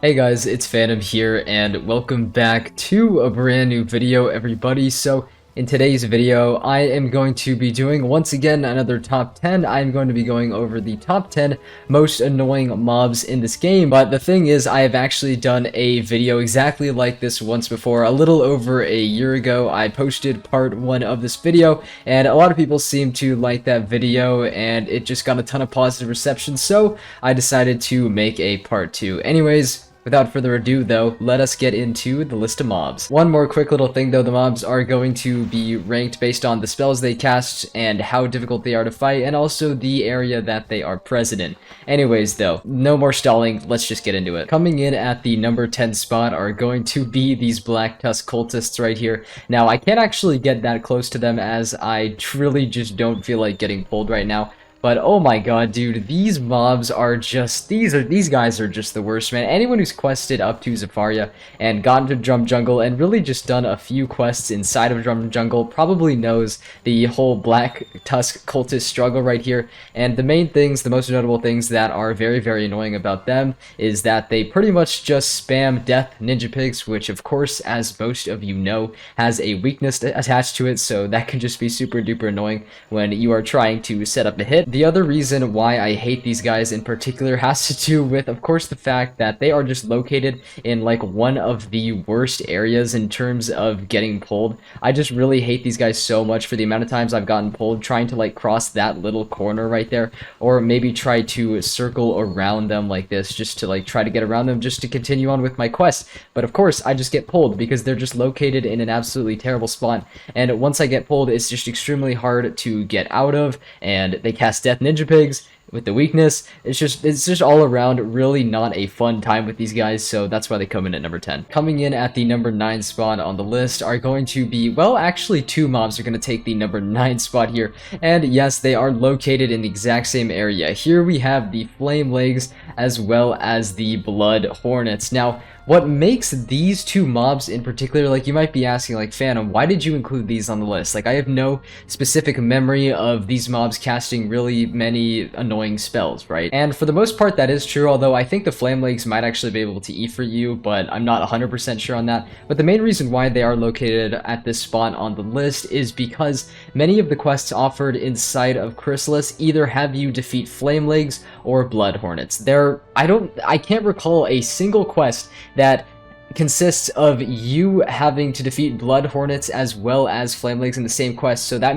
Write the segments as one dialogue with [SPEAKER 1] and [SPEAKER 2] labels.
[SPEAKER 1] Hey guys, it's Phantom here, and welcome back to a brand new video, everybody. So, in today's video, I am going to be doing, once again, another top 10. I'm going to be going over the top 10 most annoying mobs in this game. But the thing is, I have actually done a video exactly like this once before. A little over a year ago, I posted part 1 of this video, and a lot of people seem to like that video, and it just got a ton of positive reception, so I decided to make a part 2. Anyways, without further ado, though, let us get into the list of mobs. One more quick little thing, though, the mobs are going to be ranked based on the spells they cast and how difficult they are to fight, and also the area that they are present in. Anyways, though, no more stalling, let's just get into it. Coming in at the number 10 spot are going to be these Black Tusk Cultists right here. Now, I can't actually get that close to them as I really just don't feel like getting pulled right now. But oh my god, dude, these mobs are just, these guys are just the worst, man. Anyone who's quested up to Zafaria and gotten to Drum Jungle and really just done a few quests inside of Drum Jungle probably knows the whole Black Tusk Cultist struggle right here. And the main things, the most notable things that are very, very annoying about them is that they pretty much just spam Death Ninja Pigs, which of course, as most of you know, has a weakness attached to it, so that can just be super duper annoying when you are trying to set up a hit. The other reason why I hate these guys in particular has to do with, of course, the fact that they are just located in like one of the worst areas in terms of getting pulled. I just really hate these guys so much for the amount of times I've gotten pulled trying to like cross that little corner right there, or maybe try to circle around them like this just to like try to get around them just to continue on with my quest. But of course, I just get pulled because they're just located in an absolutely terrible spot, and once I get pulled, it's just extremely hard to get out of, and they cast Death Ninja Pigs with the weakness. It's just all around really not a fun time with these guys, so that's why they come in at number 10. Coming in at the number 9 spot on the list are going to be, well, actually two mobs are going to take the number 9 spot here, and yes, they are located in the exact same area. Here we have the Flame Legs as well as the Blood Hornets. Now, what makes these two mobs in particular, like you might be asking, like, Phantom, why did you include these on the list? Like, I have no specific memory of these mobs casting really many annoying spells, right? And for the most part, that is true, although I think the Flame Legs might actually be able to E for you, but I'm not 100% sure on that. But the main reason why they are located at this spot on the list is because many of the quests offered inside of Chrysalis either have you defeat Flame Legs or Blood Hornets. I can't recall a single quest that consists of you having to defeat Blood Hornets as well as Flame Legs in the same quest, so that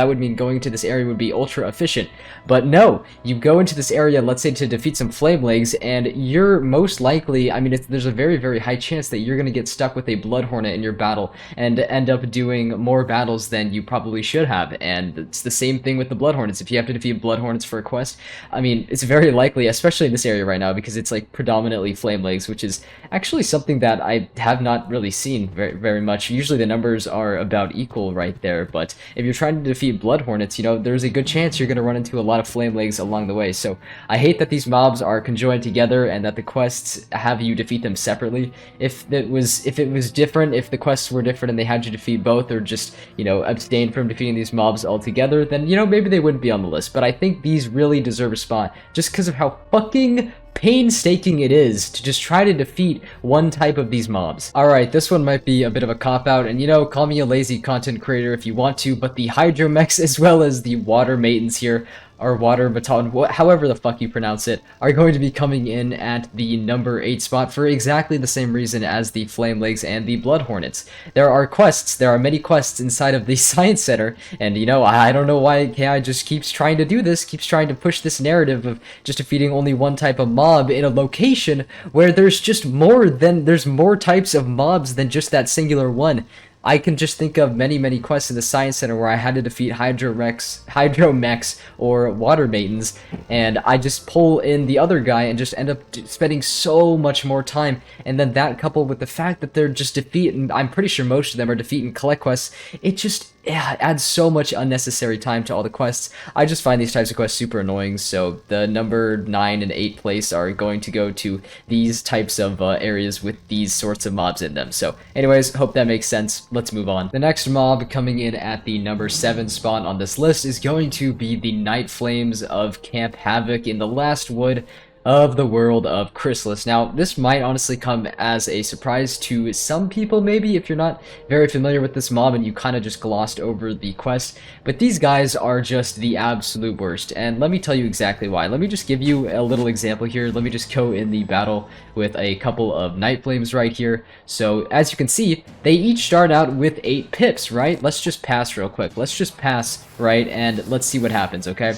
[SPEAKER 1] would mean going to this area would be ultra efficient. But no, you go into this area, let's say to defeat some Flame Legs, and you're most likely, I mean, there's a very, very high chance that you're going to get stuck with a Blood Hornet in your battle and end up doing more battles than you probably should have. And it's the same thing with the Blood Hornets. If you have to defeat Blood Hornets for a quest, I mean, it's very likely, especially in this area right now, because it's like predominantly Flame Legs, which is actually something that I have not really seen very much. Usually the numbers are about equal right there, but if you're trying to defeat Blood Hornets, you know, there's a good chance you're going to run into a lot of Flame Legs along the way. So I hate that these mobs are conjoined together and that the quests have you defeat them separately. If it was different, if the quests were different and they had you defeat both, or just, you know, abstain from defeating these mobs altogether, then, you know, maybe they wouldn't be on the list. But I think these really deserve a spot just because of how fucking painstaking it is to just try to defeat one type of these mobs. Alright, this one might be a bit of a cop-out, and you know, call me a lazy content creator if you want to, but the Hydromechs as well as the Water Maidens here, or Water Baton, however the fuck you pronounce it, are going to be coming in at the number 8 spot for exactly the same reason as the Flame Legs and the Blood Hornets. There are many quests inside of the Science Center, and you know, I don't know why KI just keeps trying to do this, keeps trying to push this narrative of just defeating only one type of mob in a location where there's more types of mobs than just that singular one. I can just think of many quests in the Science Center where I had to defeat Hydromechs or Water Maidens, and I just pull in the other guy and just end up spending so much more time. And then that coupled with the fact that they're just defeating, I'm pretty sure most of them are defeat and collect quests, it just it adds so much unnecessary time to all the quests. I just find these types of quests super annoying, so the number 9 and 8 place are going to go to these types of areas with these sorts of mobs in them. So anyways, hope that makes sense. Let's move on. The next mob coming in at the number 7 spot on this list is going to be the Night Flames of Camp Havoc in the Last Wood. of the world of Chrysalis. Now, this might honestly come as a surprise to some people, maybe, if you're not very familiar with this mob and you kind of just glossed over the quest, but these guys are just the absolute worst, and let me tell you exactly why. Let me just give you a little example here. Let me just go in the battle with a couple of Night Flames right here. So, as you can see, they each start out with 8 pips, right? Let's just pass real quick. Let's just pass, right, and let's see what happens, okay?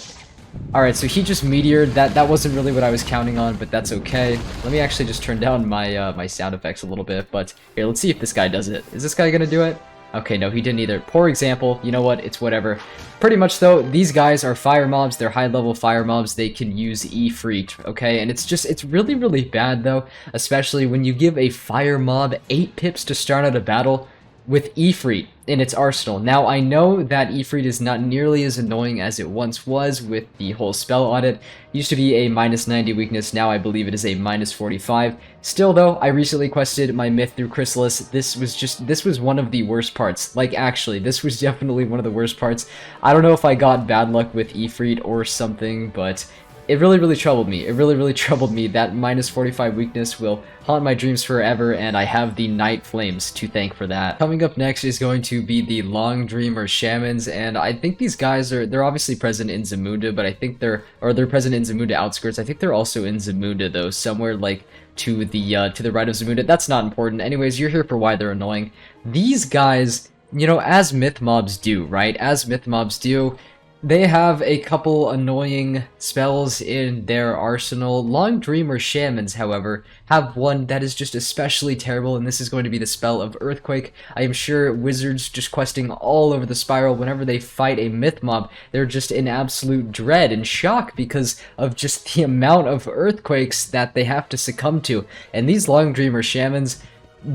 [SPEAKER 1] Alright, so he just meteored. That wasn't really what I was counting on, but that's okay. Let me actually just turn down my my sound effects a little bit, but here, let's see if this guy does it. Is this guy gonna do it? Okay, no, he didn't either. Poor example. You know what? It's whatever. Pretty much, though, these guys are fire mobs. They're high-level fire mobs. They can use Ifrit, okay? And it's really, really bad, though, especially when you give a fire mob 8 pips to start out a battle with Ifrit in its arsenal. Now, I know that Ifrit is not nearly as annoying as it once was with the whole spell audit. It used to be a -90 weakness, now I believe it is a -45. Still, though, I recently quested my myth through Chrysalis. This was one of the worst parts. Like, actually, this was definitely one of the worst parts. I don't know if I got bad luck with Ifrit or something, but it really, really troubled me. It really, really troubled me. That -45 weakness will haunt my dreams forever, and I have the Night Flames to thank for that. Coming up next is going to be the Long Dreamer Shamans, and I think these guys they're obviously present in Zamunda, but I think they're present in Zamunda outskirts. I think they're also in Zamunda, though, somewhere like to the right of Zamunda. That's not important. Anyways, you're here for why they're annoying. These guys, you know, as myth mobs do, right? As myth mobs do, they have a couple annoying spells in their arsenal. Long Dreamer Shamans, however, have one that is just especially terrible, and this is going to be the spell of Earthquake. I am sure wizards just questing all over the spiral whenever they fight a myth mob, they're just in absolute dread and shock because of just the amount of earthquakes that they have to succumb to. And these Long Dreamer Shamans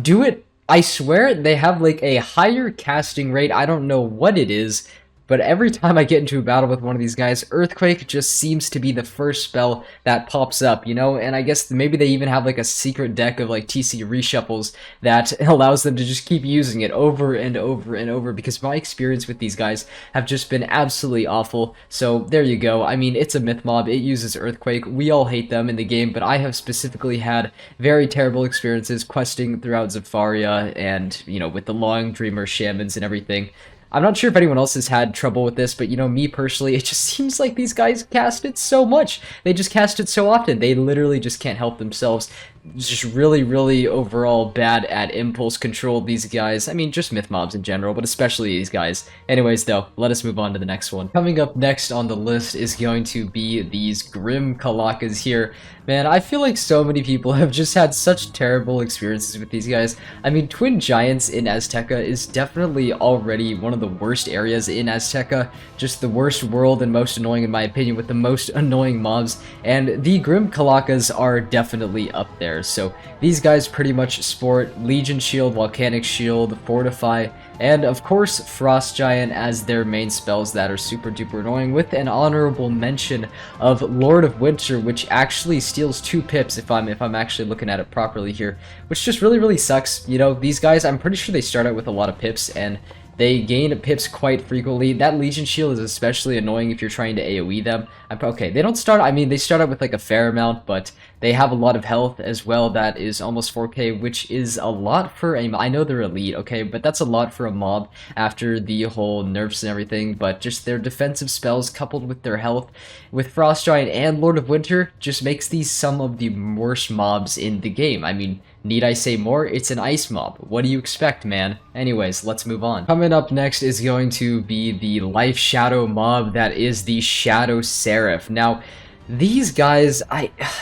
[SPEAKER 1] do it, I swear, they have like a higher casting rate. I don't know what it is, but every time I get into a battle with one of these guys, Earthquake just seems to be the first spell that pops up, you know? And I guess maybe they even have like a secret deck of like TC reshuffles that allows them to just keep using it over and over and over, because my experience with these guys have just been absolutely awful. So there you go. I mean, it's a myth mob. It uses Earthquake. We all hate them in the game, but I have specifically had very terrible experiences questing throughout Zafaria and, you know, with the Long Dreamer Shamans and everything. I'm not sure if anyone else has had trouble with this, but, you know, me personally, it just seems like these guys cast it so much. They just cast it so often. They literally just can't help themselves. Just really, really overall bad at impulse control, these guys. I mean, just myth mobs in general, but especially these guys. Anyways, though, let us move on to the next one. Coming up next on the list is going to be these Grim Kalakas here. Man, I feel like so many people have just had such terrible experiences with these guys. I mean, Twin Giants in Azteca is definitely already one of the worst areas in Azteca. Just the worst world and most annoying in my opinion, with the most annoying mobs. And the Grim Kalakas are definitely up there. So these guys pretty much sport Legion Shield, Volcanic Shield, Fortify, and of course Frost Giant as their main spells that are super duper annoying, with an honorable mention of Lord of Winter, which actually steals 2 pips if I'm actually looking at it properly here, which just really, really sucks. You know, these guys, I'm pretty sure they start out with a lot of pips, and they gain pips quite frequently. That Legion Shield is especially annoying if you're trying to AoE them. Okay, they don't start, I mean, they start out with like a fair amount, but they have a lot of health as well. That is almost 4k, which is a lot for a, I know they're elite, okay, but that's a lot for a mob after the whole nerfs and everything, but just their defensive spells coupled with their health, with Frost Giant and Lord of Winter, just makes these some of the worst mobs in the game. I mean, need I say more? It's an ice mob. What do you expect, man? Anyways, let's move on. Coming up next is going to be the Life Shadow mob that is the Shadow Serif. Now, these guys,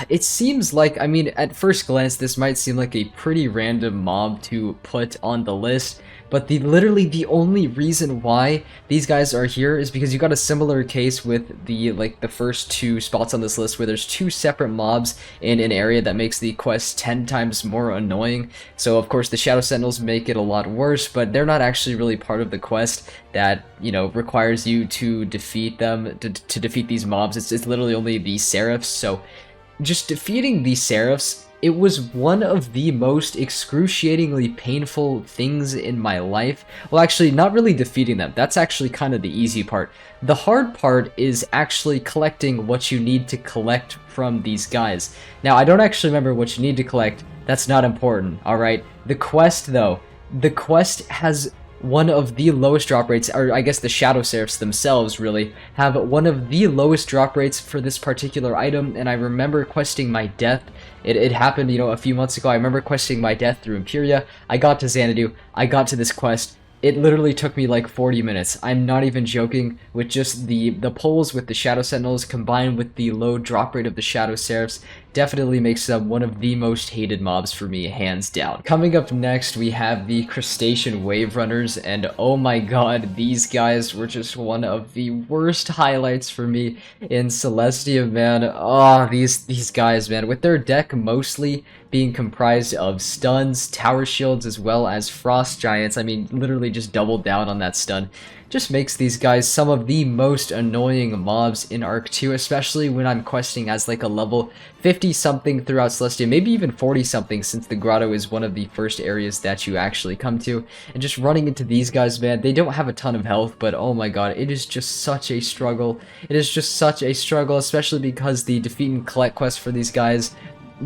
[SPEAKER 1] it seems like, I mean, at first glance, this might seem like a pretty random mob to put on the list, but literally the only reason why these guys are here is because you got a similar case with the first 2 spots on this list, where there's 2 separate mobs in an area that makes the quest 10 times more annoying. So of course the Shadow Sentinels make it a lot worse, but they're not actually really part of the quest that, you know, requires you to defeat them, to defeat these mobs. It's literally only the serifs. So just defeating the serifs it was one of the most excruciatingly painful things in my life. Well, actually, not really defeating them. That's actually kind of the easy part. The hard part is actually collecting what you need to collect from these guys. Now, I don't actually remember what you need to collect. That's not important, alright? The quest, though. The quest has one of the lowest drop rates, or I guess the Shadow Serifs themselves really have one of the lowest drop rates for this particular item, and I remember questing my death. It happened, you know, a few months ago. I remember questing my death through Imperia. I got to Xanadu. I got to this quest. It literally took me like 40 minutes. I'm not even joking, with just the pulls with the Shadow Sentinels combined with the low drop rate of the Shadow Serifs definitely makes them one of the most hated mobs for me, hands down. Coming up next, we have the Crustacean Wave Runners, and oh my god, these guys were just one of the worst highlights for me in Celestia, man. Oh, these guys, man, with their deck mostly being comprised of stuns, tower shields, as well as frost giants. I mean, literally just double down on that stun. Just makes these guys some of the most annoying mobs in Arc 2, especially when I'm questing as like a level 50 something throughout Celestia, maybe even 40 something, since the grotto is one of the first areas that you actually come to. And just running into these guys, man, they don't have a ton of health, but oh my god, it is just such a struggle. It is just such a struggle, especially because the defeat and collect quest for these guys,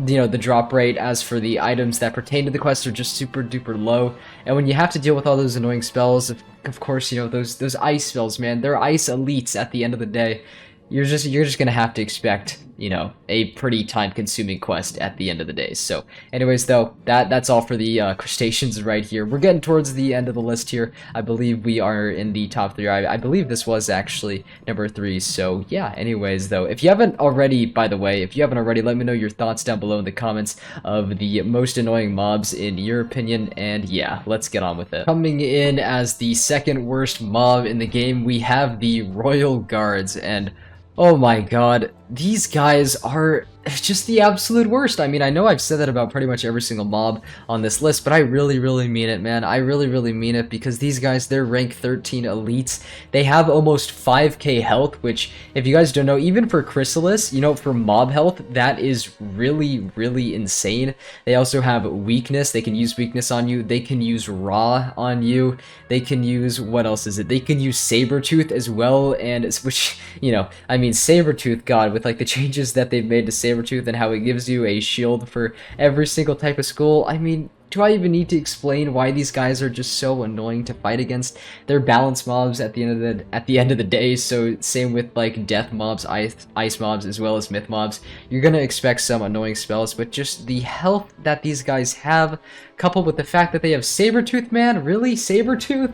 [SPEAKER 1] you know, the drop rate as for the items that pertain to the quest are just super duper low. And when you have to deal with all those annoying spells, of course, you know, those ice spells, man, they're ice elites at the end of the day. You're just gonna have to expect, you know, a pretty time-consuming quest at the end of the day. So, anyways, though, that's all for the Crustaceans right here. We're getting towards the end of the list here. I believe we are in the top 3. I believe this was actually number 3. So, yeah, anyways, though, if you haven't already, by the way, if you haven't already, let me know your thoughts down below in the comments of the most annoying mobs in your opinion. And, yeah, let's get on with it. Coming in as the second worst mob in the game, we have the Royal Guards, and oh my god, these guys are just the absolute worst. I mean, I know I've said that about pretty much every single mob on this list, but I really, really mean it, man. I really, really mean it, because these guys, they're rank 13 elites. They have almost 5k health, which, if you guys don't know, even for Chrysalis, you know, for mob health, that is really, really insane. They also have weakness. They can use weakness on you. They can use raw on you. They can use, what else is it? They can use Sabertooth as well, and which, you know, I mean, Sabertooth, god, with like the changes that they've made to Sabertooth and how it gives you a shield for every single type of skull. I mean, do I even need to explain why these guys are just so annoying to fight against? They're balanced mobs at the end of the day. So same with like death mobs, ice mobs, as well as myth mobs. You're gonna expect some annoying spells, but just the health that these guys have, coupled with the fact that they have Sabertooth, man, really, Sabertooth?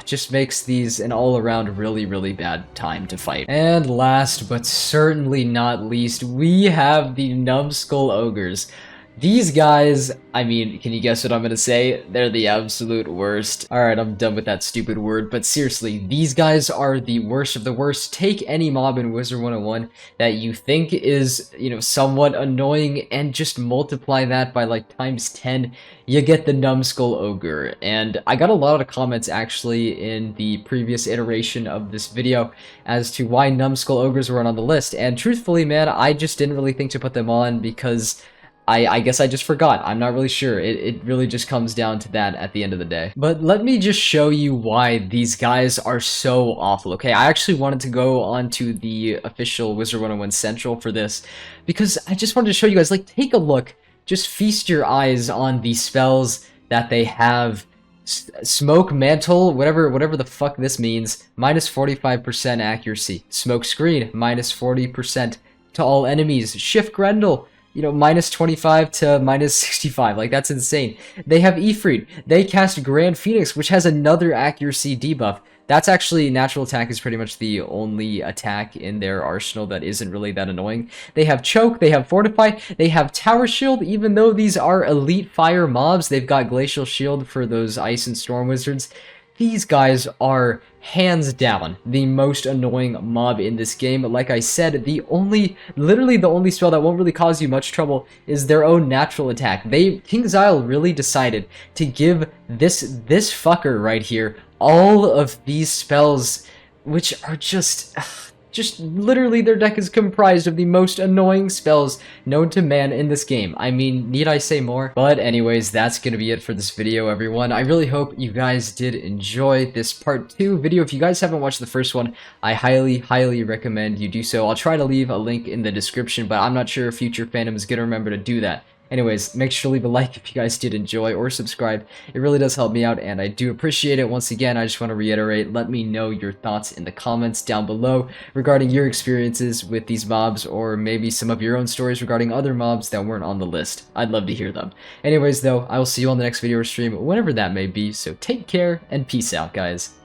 [SPEAKER 1] Just makes these an all-around really, really bad time to fight. And last, but certainly not least, we have the Numbskull Ogres. These guys, I mean, can you guess what I'm gonna say? They're the absolute worst. Alright, I'm done with that stupid word, but seriously, these guys are the worst of the worst. Take any mob in Wizard101 that you think is, you know, somewhat annoying, and just multiply that by like times 10, you get the Numbskull Ogre. And I got a lot of comments actually in the previous iteration of this video as to why Numbskull Ogres weren't on the list, and truthfully, man, I just didn't really think to put them on because I guess I just forgot. I'm not really sure. It really just comes down to that at the end of the day. But let me just show you why these guys are so awful, okay? I actually wanted to go onto the official Wizard101 Central for this, because I just wanted to show you guys, like, take a look. Just feast your eyes on the spells that they have. Smoke Mantle, whatever the fuck this means, minus 45% accuracy. Smoke Screen, minus 40% to all enemies. Shift Grendel, you know, minus 25 to minus 65. Like, that's insane. They have Ifrit. They cast Grand Phoenix, which has another accuracy debuff. That's actually, natural attack is pretty much the only attack in their arsenal that isn't really that annoying. They have Choke, they have Fortify, they have Tower Shield. Even though these are elite fire mobs, they've got Glacial Shield for those Ice and Storm Wizards. These guys are hands down the most annoying mob in this game. Like I said, literally the only spell that won't really cause you much trouble is their own natural attack. King's Isle really decided to give this fucker right here all of these spells, which are just just literally their deck is comprised of the most annoying spells known to man in this game. I mean, need I say more? But anyways, that's gonna be it for this video, everyone. I really hope you guys did enjoy this part 2 video. If you guys haven't watched the first one, I highly recommend you do so. I'll try to leave a link in the description, but I'm not sure if future fandom is gonna remember to do that. Anyways, make sure to leave a like if you guys did enjoy, or subscribe. It really does help me out, and I do appreciate it. Once again, I just want to reiterate, let me know your thoughts in the comments down below regarding your experiences with these mobs, or maybe some of your own stories regarding other mobs that weren't on the list. I'd love to hear them. Anyways, though, I will see you on the next video or stream, whenever that may be, so take care, and peace out, guys.